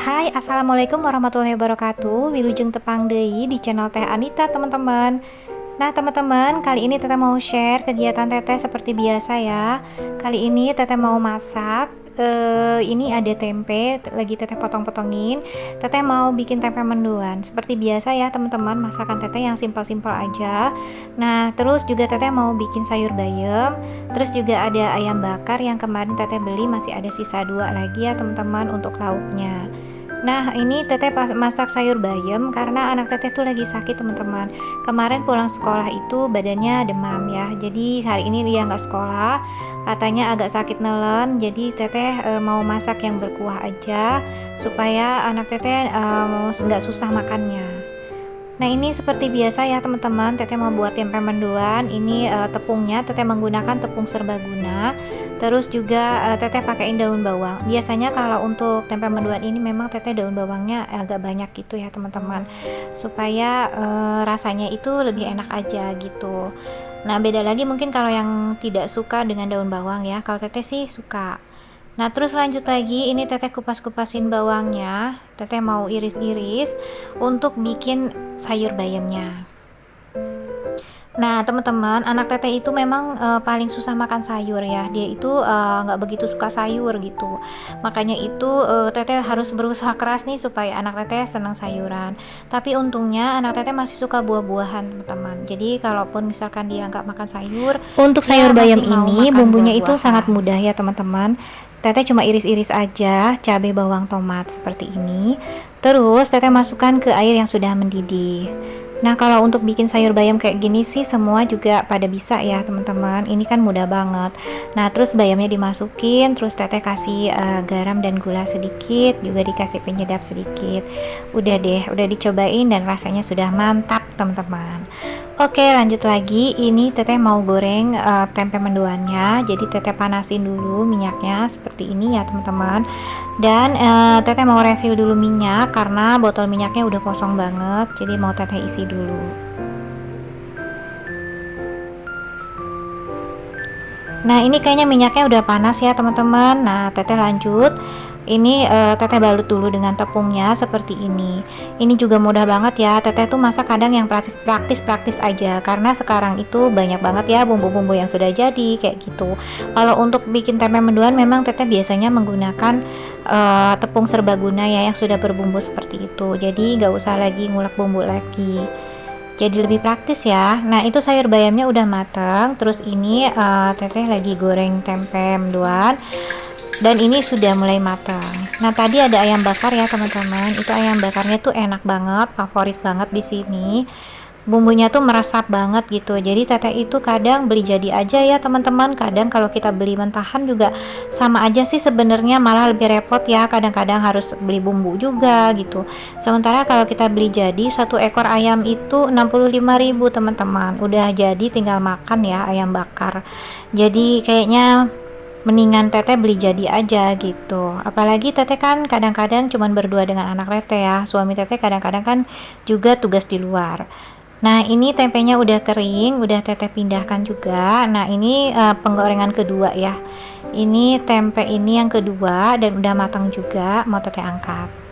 Hai, assalamualaikum warahmatullahi wabarakatuh. Wilujeng tepang deui di channel Teh Anita, teman-teman. Nah, teman-teman, kali ini Teteh mau share kegiatan Teteh seperti biasa ya. Kali ini Teteh mau masak. Ini ada tempe, lagi Teteh potong-potongin. Teteh mau bikin tempe mendoan. Seperti biasa ya, teman-teman, masakan Teteh yang simpel-simpel aja. Nah, terus juga Teteh mau bikin sayur bayam. Terus juga ada ayam bakar yang kemarin Teteh beli, masih ada sisa 2 lagi ya, teman-teman, untuk lauknya. Nah, ini Teteh masak sayur bayam karena anak Teteh tuh lagi sakit, teman-teman. Kemarin pulang sekolah itu badannya demam ya. Jadi hari ini dia nggak sekolah. Katanya agak sakit nelen. Jadi Teteh mau masak yang berkuah aja supaya anak Teteh nggak susah makannya. Nah, ini seperti biasa ya, teman-teman. Teteh mau buat tempe mendoan. Ini tepungnya Teteh menggunakan tepung serbaguna. Terus juga Teteh pakaiin daun bawang. Biasanya kalau untuk tempe mendoan ini memang Teteh daun bawangnya agak banyak gitu ya, teman-teman. Supaya rasanya itu lebih enak aja gitu. Nah, beda lagi mungkin kalau yang tidak suka dengan daun bawang ya. Kalau Teteh sih suka. Nah, terus lanjut lagi, ini Teteh kupas-kupasin bawangnya. Teteh mau iris-iris untuk bikin sayur bayamnya. Nah, teman-teman, anak Teteh itu memang paling susah makan sayur ya. Dia itu nggak begitu suka sayur gitu. Makanya itu Teteh harus berusaha keras nih supaya anak Teteh senang sayuran. Tapi untungnya anak Teteh masih suka buah-buahan, teman-teman. Jadi kalaupun misalkan dia nggak makan sayur, untuk sayur bayam ini bumbunya itu sangat mudah ya, teman-teman. Teteh cuma iris-iris aja cabai, bawang, tomat seperti ini. Terus Teteh masukkan ke air yang sudah mendidih. Nah, kalau untuk bikin sayur bayam kayak gini sih semua juga pada bisa ya, teman-teman. Ini kan mudah banget. Nah, terus bayamnya dimasukin, terus Teteh kasih garam dan gula sedikit, juga dikasih penyedap sedikit. Udah deh, udah dicobain dan rasanya sudah mantap, teman-teman. Oke, lanjut lagi. Ini Teteh mau goreng tempe mendoannya. Jadi Teteh panasin dulu minyaknya seperti ini ya, teman-teman. Dan Teteh mau refill dulu minyak karena botol minyaknya udah kosong banget. Jadi mau Teteh isi dulu. Nah, ini kayaknya minyaknya udah panas ya, teman-teman. Nah, Teteh lanjut. Ini Teteh balut dulu dengan tepungnya seperti ini. Ini juga mudah banget ya. Teteh tuh masak kadang yang praktis-praktis aja karena sekarang itu banyak banget ya bumbu-bumbu yang sudah jadi kayak gitu. Kalau untuk bikin tempe mendoan memang Teteh biasanya menggunakan tepung serbaguna ya yang sudah berbumbu seperti itu. Jadi nggak usah lagi ngulek bumbu lagi. Jadi lebih praktis ya. Nah, itu sayur bayamnya udah mateng. Terus ini Teteh lagi goreng tempe mendoan. Dan ini sudah mulai matang. Nah, tadi ada ayam bakar ya, teman-teman. Itu ayam bakarnya tuh enak banget, favorit banget di sini. Bumbunya tuh meresap banget gitu. Jadi Teteh itu kadang beli jadi aja ya, teman-teman. Kadang kalau kita beli mentahan juga sama aja sih sebenarnya, malah lebih repot ya. Kadang-kadang harus beli bumbu juga gitu. Sementara kalau kita beli jadi 1 ekor ayam itu 65.000, teman-teman. Udah jadi tinggal makan ya ayam bakar. Jadi kayaknya mendingan Teteh beli jadi aja gitu. Apalagi Teteh kan kadang-kadang cuman berdua dengan anak Teteh ya. Suami Teteh kadang-kadang kan juga tugas di luar. Nah, ini tempenya udah kering, udah Teteh pindahkan juga. Nah, ini penggorengan kedua ya. Ini tempe ini yang kedua dan udah matang juga, mau Teteh angkat.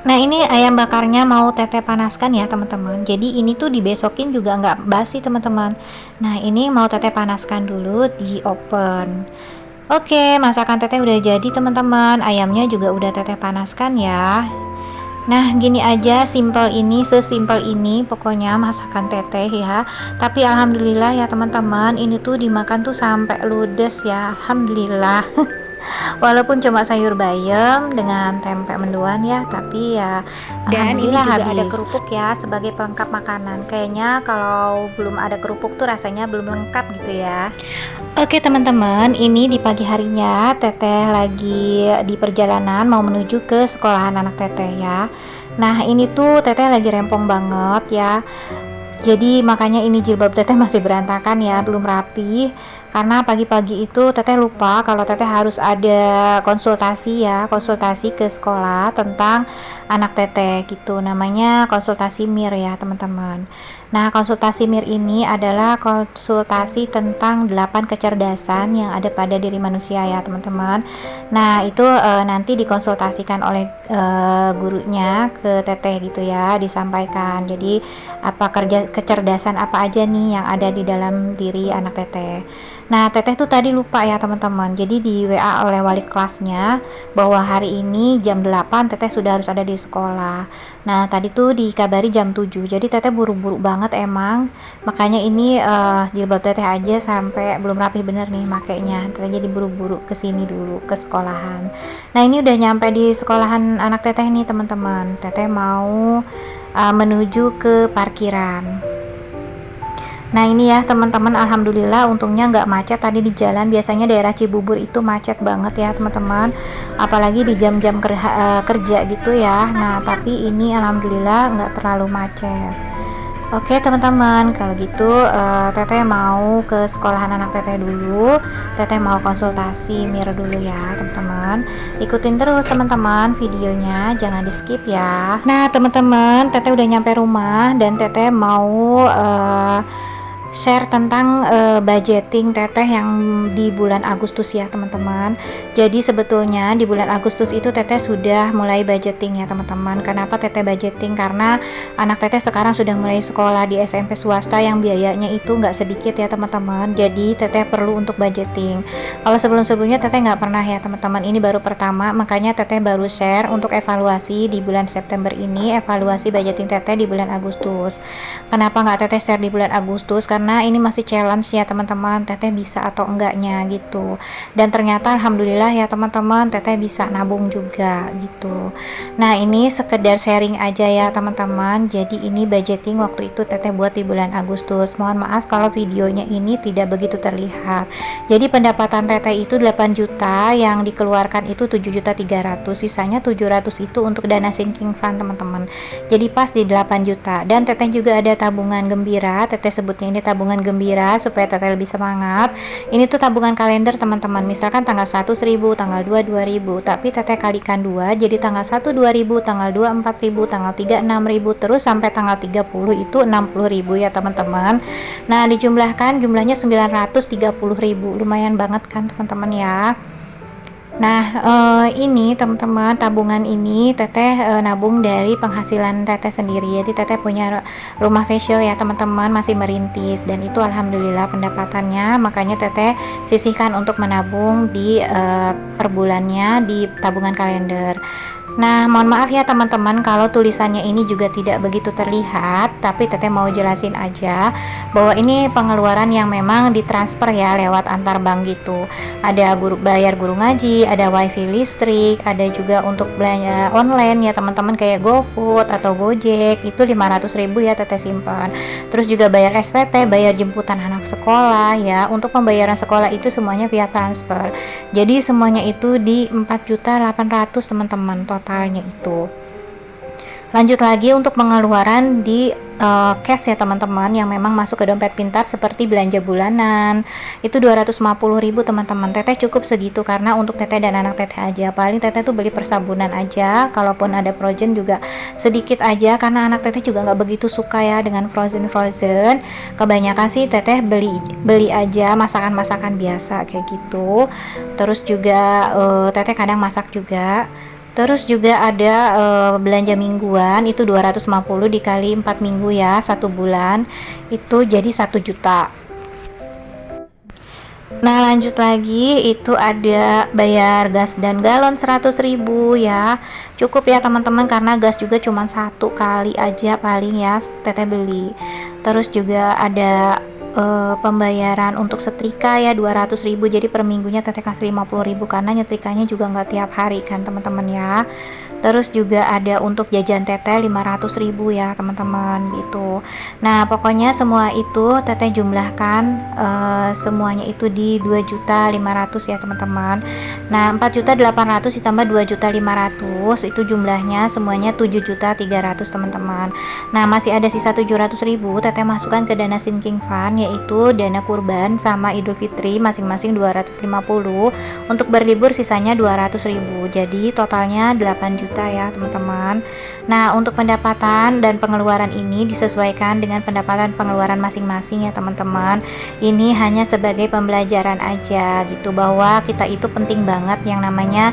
Nah, ini ayam bakarnya mau Teteh panaskan ya, teman-teman. Jadi ini tuh dibesokin juga nggak basi, teman-teman. Nah, ini mau Teteh panaskan dulu di oven. Oke, masakan Teteh udah jadi, teman-teman. Ayamnya juga udah Teteh panaskan ya. Nah, gini aja, sesimpel ini pokoknya masakan Teteh ya. Tapi alhamdulillah ya, teman-teman, ini tuh dimakan tuh sampai ludes ya. Alhamdulillah. Walaupun cuma sayur bayam dengan tempe mendoan ya, tapi ya Dan ini alhamdulillah juga ada habis. kerupuk ya sebagai pelengkap makanan. Kayaknya kalau belum ada kerupuk tuh rasanya belum lengkap gitu ya. Oke, teman-teman, ini di pagi harinya Teteh lagi di perjalanan mau menuju ke sekolahan anak Teteh ya. Nah, ini tuh Teteh lagi rempong banget ya. Jadi makanya ini jilbab Teteh masih berantakan ya, belum rapi. Karena pagi-pagi itu Teteh lupa kalau Teteh harus ada konsultasi ya, konsultasi ke sekolah tentang anak Teteh gitu. Namanya konsultasi MIR ya, teman-teman. Nah, konsultasi MIR ini adalah konsultasi tentang 8 kecerdasan yang ada pada diri manusia ya, teman-teman. Nah, itu nanti dikonsultasikan oleh gurunya ke teteh gitu ya, disampaikan. Jadi, kecerdasan apa aja nih yang ada di dalam diri anak teteh. Nah, teteh tuh tadi lupa ya, teman-teman. Jadi di WA oleh wali kelasnya bahwa hari ini jam 8 teteh sudah harus ada di sekolah. Nah, tadi tuh dikabari jam 7. Jadi teteh buru-buru banget emang. Makanya ini jilbab teteh aja sampai belum rapi bener nih makainya. Teteh jadi buru-buru ke sini dulu ke sekolahan. Nah, ini udah nyampe di sekolahan anak teteh nih, teman-teman. Teteh mau menuju ke parkiran. Nah, ini ya teman-teman, alhamdulillah untungnya nggak macet tadi di jalan. Biasanya daerah Cibubur itu macet banget ya teman-teman, apalagi di jam-jam kerja gitu ya. Nah, tapi ini alhamdulillah nggak terlalu macet. Oke teman-teman, kalau gitu teteh mau ke sekolahan anak teteh dulu. Teteh mau konsultasi MIR dulu ya teman-teman. Ikutin terus teman-teman videonya, jangan di skip ya. Nah teman-teman, teteh udah nyampe rumah dan teteh mau share tentang budgeting teteh yang di bulan Agustus ya teman-teman. Jadi sebetulnya di bulan Agustus itu teteh sudah mulai budgeting ya teman-teman. Kenapa teteh budgeting? Karena anak teteh sekarang sudah mulai sekolah di SMP swasta yang biayanya itu nggak sedikit ya teman-teman. Jadi teteh perlu untuk budgeting. Kalau sebelum-sebelumnya teteh nggak pernah ya teman-teman. Ini baru pertama, makanya teteh baru share untuk evaluasi di bulan September ini, evaluasi budgeting teteh di bulan Agustus. Kenapa nggak teteh share di bulan Agustus? Karena ini masih challenge ya teman-teman, teteh bisa atau enggaknya gitu. Dan ternyata alhamdulillah ya teman-teman, teteh bisa nabung juga gitu. Nah, ini sekedar sharing aja ya teman-teman. Jadi ini budgeting waktu itu teteh buat di bulan Agustus. Mohon maaf kalau videonya ini tidak begitu terlihat. Jadi pendapatan teteh itu 8 juta, yang dikeluarkan itu 7.300.000, sisanya 700 itu untuk dana sinking fund teman-teman. Jadi pas di 8 juta. Dan teteh juga ada tabungan gembira, teteh sebutnya ini tabungan gembira supaya teteh lebih semangat. Ini tuh tabungan kalender teman-teman. Misalkan tanggal 1 1.000, tanggal 2 2.000, tapi teteh kalikan 2, jadi tanggal 1 2.000, tanggal 2 4.000, tanggal 3 6.000, terus sampai tanggal 30 itu 60.000 ya teman-teman. Nah, dijumlahkan jumlahnya 930.000. Lumayan banget kan teman-teman ya. Nah, ini teman-teman, tabungan ini teteh nabung dari penghasilan teteh sendiri. Jadi teteh punya rumah facial ya teman-teman, masih merintis, dan itu alhamdulillah pendapatannya, makanya teteh sisihkan untuk menabung di per bulannya di tabungan kalender. Nah, mohon maaf ya teman-teman kalau tulisannya ini juga tidak begitu terlihat, tapi teteh mau jelasin aja bahwa ini pengeluaran yang memang ditransfer ya lewat antar bank gitu. Ada bayar guru ngaji, ada wifi listrik, ada juga untuk belanja online ya teman-teman, kayak GoFood atau Gojek, itu 500.000 ya teteh simpan. Terus juga bayar SPP, bayar jemputan anak sekolah ya. Untuk pembayaran sekolah itu semuanya via transfer. Jadi semuanya itu di 4.800.000 teman-teman totalnya itu. Lanjut lagi untuk pengeluaran di cash ya teman-teman, yang memang masuk ke dompet pintar seperti belanja bulanan itu 250.000 teman-teman. Teteh cukup segitu karena untuk teteh dan anak teteh aja. Paling teteh tuh beli persabunan aja, kalaupun ada frozen juga sedikit aja, karena anak teteh juga nggak begitu suka ya dengan frozen. Kebanyakan sih teteh beli aja masakan biasa kayak gitu. Terus juga teteh kadang masak juga. Terus juga ada belanja mingguan itu 250 dikali 4 minggu ya, 1 bulan itu jadi 1 juta. Nah, lanjut lagi itu ada bayar gas dan galon 100.000 ya. Cukup ya teman-teman, karena gas juga cuma 1 kali aja paling ya teteh beli. Terus juga ada pembayaran untuk setrika ya 200.000, jadi per minggunya teteh kasih 50.000 karena nyetrikanya juga nggak tiap hari kan teman-teman ya. Terus juga ada untuk jajan teteh 500.000 ya teman-teman gitu. Nah, pokoknya semua itu teteh jumlahkan semuanya itu di 2.500.000 ya teman-teman. Nah, 4.800.000 ditambah 2.500.000 itu jumlahnya semuanya 7.300.000 teman-teman. Nah, masih ada sisa 700.000 teteh masukkan ke dana sinking fund yaitu dana kurban sama Idul Fitri masing-masing 250, untuk berlibur sisanya 200.000, jadi totalnya 8 juta ya teman-teman. Nah, untuk pendapatan dan pengeluaran ini disesuaikan dengan pendapatan pengeluaran masing-masing ya teman-teman. Ini hanya sebagai pembelajaran aja gitu, bahwa kita itu penting banget yang namanya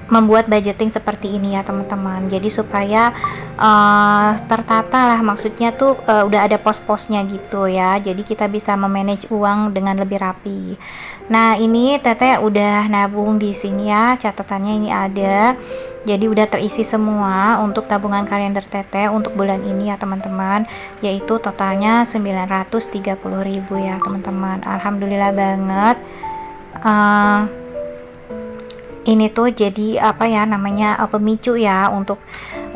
membuat budgeting seperti ini ya teman-teman. Jadi supaya tertata lah, maksudnya tuh udah ada pos-posnya gitu ya. Jadi kita bisa memanage uang dengan lebih rapi. Nah, ini Teteh udah nabung di sini ya, catatannya ini ada. Jadi udah terisi semua untuk tabungan kalender Teteh untuk bulan ini ya teman-teman, yaitu totalnya 930.000 ya teman-teman. Alhamdulillah banget. Ini tuh jadi apa ya namanya, pemicu ya untuk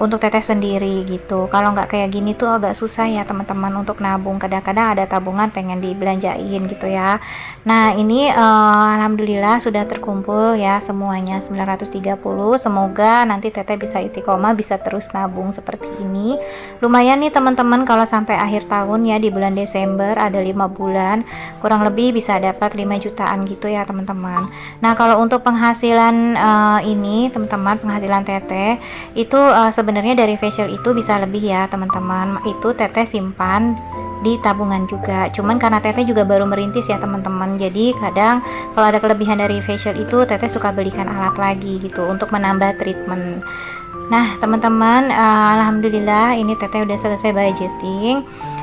Teteh sendiri gitu. Kalau nggak kayak gini tuh agak susah ya teman-teman untuk nabung. Kadang-kadang ada tabungan pengen dibelanjain gitu ya. Nah, ini alhamdulillah sudah terkumpul ya semuanya 930. Semoga nanti Teteh bisa istiqomah, bisa terus nabung seperti ini. Lumayan nih teman-teman, kalau sampai akhir tahun ya, di bulan Desember ada 5 bulan, kurang lebih bisa dapat 5 jutaan gitu ya teman-teman. Nah, kalau untuk penghasilan ini teman-teman, penghasilan Teteh itu sebenarnya dari facial itu bisa lebih ya teman-teman. Itu Teteh simpan di tabungan juga, cuman karena Teteh juga baru merintis ya teman-teman, jadi kadang kalau ada kelebihan dari facial itu Teteh suka belikan alat lagi gitu untuk menambah treatment. Nah teman-teman, alhamdulillah ini Teteh udah selesai budgeting.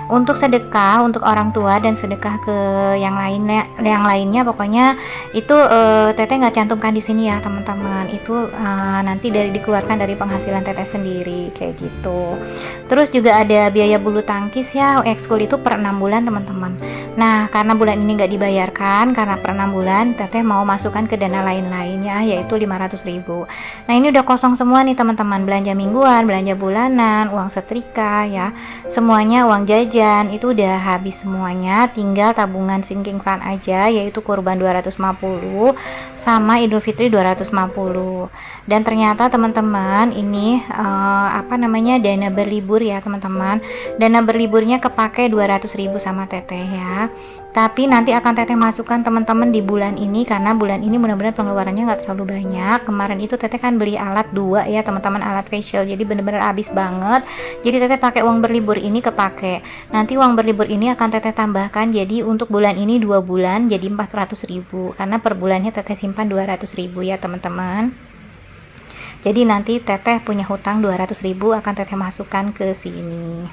Untuk sedekah untuk orang tua dan sedekah ke yang lainnya pokoknya itu Teteh nggak cantumkan di sini ya teman-teman. Itu nanti dikeluarkan dari penghasilan Teteh sendiri kayak gitu. Terus juga ada biaya bulu tangkis ya, ekskul itu per 6 bulan teman-teman. Nah, karena bulan ini nggak dibayarkan, karena per 6 bulan Teteh mau masukkan ke dana lain-lainnya yaitu 500.000. Nah, ini udah kosong semua nih teman-teman, belanja mingguan, belanja bulanan, uang setrika ya, semuanya, uang jajan itu udah habis semuanya, tinggal tabungan sinking fund aja yaitu kurban 250 sama Idul Fitri 250. Dan ternyata teman-teman ini dana berlibur ya teman-teman, dana berliburnya kepake 200.000 sama Teteh ya, tapi nanti akan Teteh masukkan teman-teman di bulan ini, karena bulan ini mudah-mudahan pengeluarannya nggak terlalu banyak. Kemarin itu Teteh kan beli alat 2 ya teman-teman, alat facial, jadi bener-bener habis banget. Jadi Teteh pakai uang berlibur ini kepake. Nanti uang berlibur ini akan Teteh tambahkan, jadi untuk bulan ini 2 bulan jadi 400.000, karena per bulannya Teteh simpan 200.000 ya teman-teman. Jadi nanti Teteh punya hutang 200.000 akan Teteh masukkan ke sini.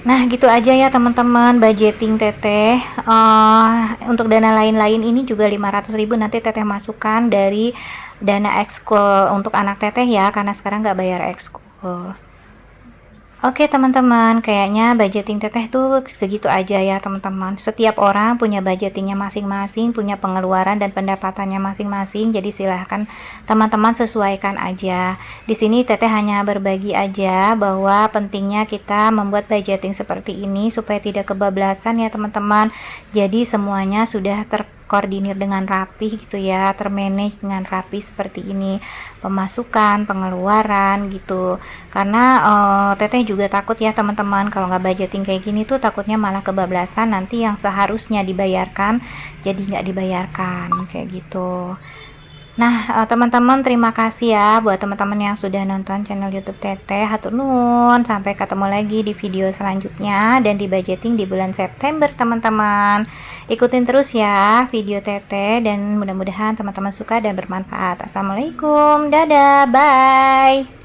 Nah, gitu aja ya teman-teman budgeting Teteh. Untuk dana lain-lain ini juga 500.000 nanti Teteh masukkan dari dana ekskul untuk anak Teteh ya, karena sekarang nggak bayar ekskul. Oke teman-teman, kayaknya budgeting Teteh tuh segitu aja ya teman-teman. Setiap orang punya budgetingnya masing-masing, punya pengeluaran dan pendapatannya masing-masing. Jadi silahkan teman-teman sesuaikan aja. Di sini Teteh hanya berbagi aja bahwa pentingnya kita membuat budgeting seperti ini supaya tidak kebablasan ya teman-teman. Jadi semuanya sudah terkoordinir dengan rapi gitu ya, termanage dengan rapi seperti ini, pemasukan, pengeluaran gitu. Karena Teteh juga takut ya teman-teman, kalau nggak budgeting kayak gini tuh takutnya malah kebablasan, nanti yang seharusnya dibayarkan jadi nggak dibayarkan kayak gitu. Nah, teman-teman terima kasih ya buat teman-teman yang sudah nonton channel YouTube Teteh. Hatur nuhun, sampai ketemu lagi di video selanjutnya dan di budgeting di bulan September teman-teman. Ikutin terus ya video Teteh dan mudah-mudahan teman-teman suka dan bermanfaat. Assalamualaikum, dadah, bye.